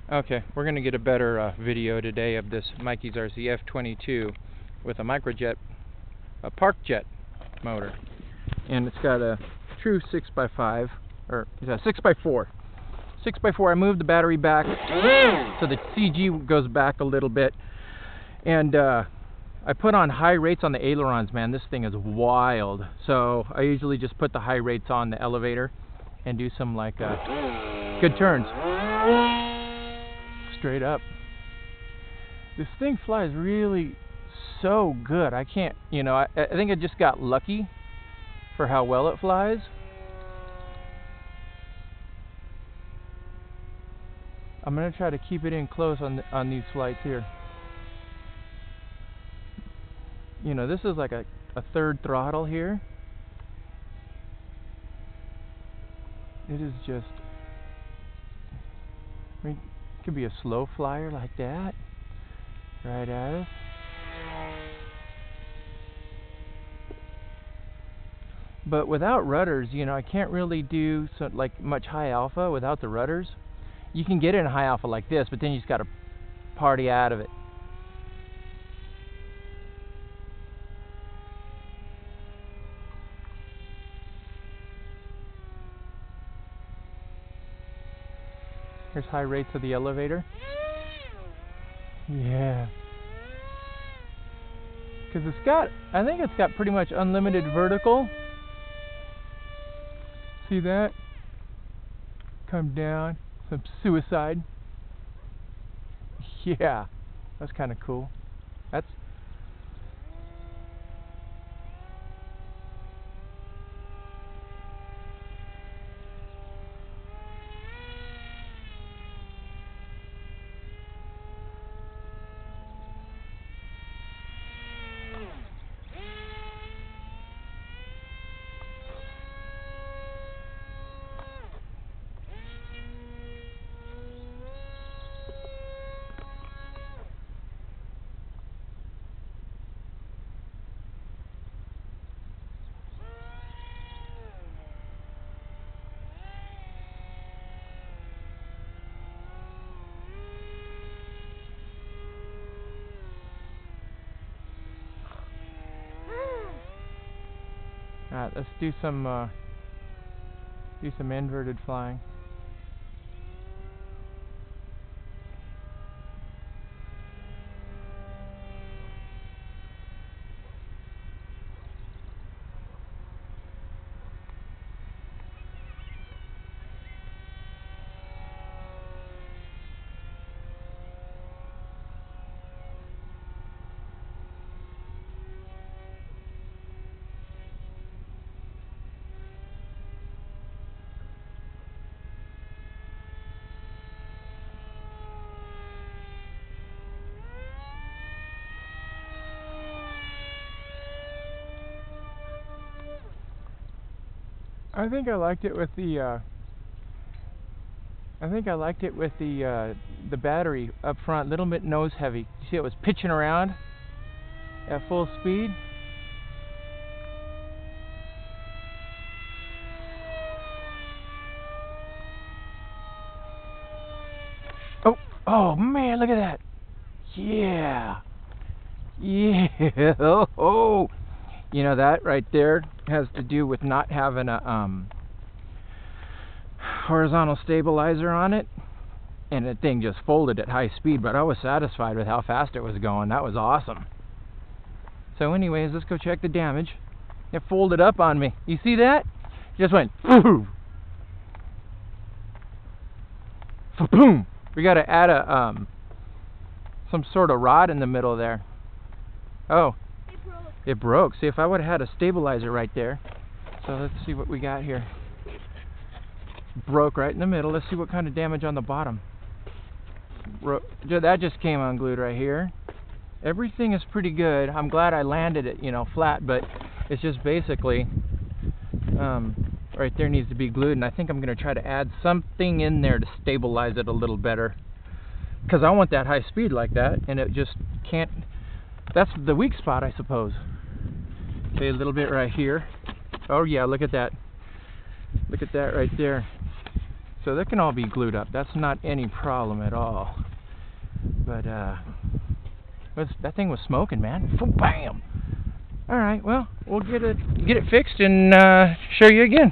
Okay, we're going to get a better video today of this Mikeys RC F-22 with a microjet, a park jet motor. And it's got a true 6x5, or is that 6x4? 6x4. I moved the battery back so the CG goes back a little bit. And I put on high rates on the ailerons, man. This thing is wild. So I usually just put the high rates on the elevator and do some like good turns. Straight up. This thing flies really so good. I can't, you know, I think I just got lucky for how well it flies. I'm gonna try to keep it in close on these flights here. You know, this is like a third throttle here. It is just, I mean, it could be a slow flyer like that, right at us. But without rudders, you know, I can't really do like much high alpha without the rudders. You can get in high alpha like this, but then you just got to party out of it. Here's high rates of the elevator. Yeah. Because it's got, I think it's got pretty much unlimited vertical. See that? Come down. Some suicide. Yeah. That's kind of cool. That's alright, let's do some inverted flying. I think I liked it with the the battery up front, a little bit nose heavy. You see it was pitching around at full speed. Oh man, look at that. Yeah. Yeah. Oh. You know, that right there has to do with not having a horizontal stabilizer on it, and the thing just folded at high speed, but I was satisfied with how fast it was going. That was awesome. So anyways, let's go check the damage. It folded up on me. You see that? It just went boom. We got to add a some sort of rod in the middle there. Oh, it broke. See, if I would have had a stabilizer right there. So let's see what we got here. Broke right in the middle. Let's see what kind of damage on the bottom. That just came unglued right here. Everything is pretty good. I'm glad I landed it, you know, flat, but it's just basically right there needs to be glued, and I think I'm going to try to add something in there to stabilize it a little better, because I want that high speed like that, and it just can't. That's the weak spot, I suppose. Okay, a little bit right here. Oh yeah, look at that. Look at that right there. So they can all be glued up. That's not any problem at all. But that thing was smoking, man. Bam! All right, well, we'll get it fixed and show you again.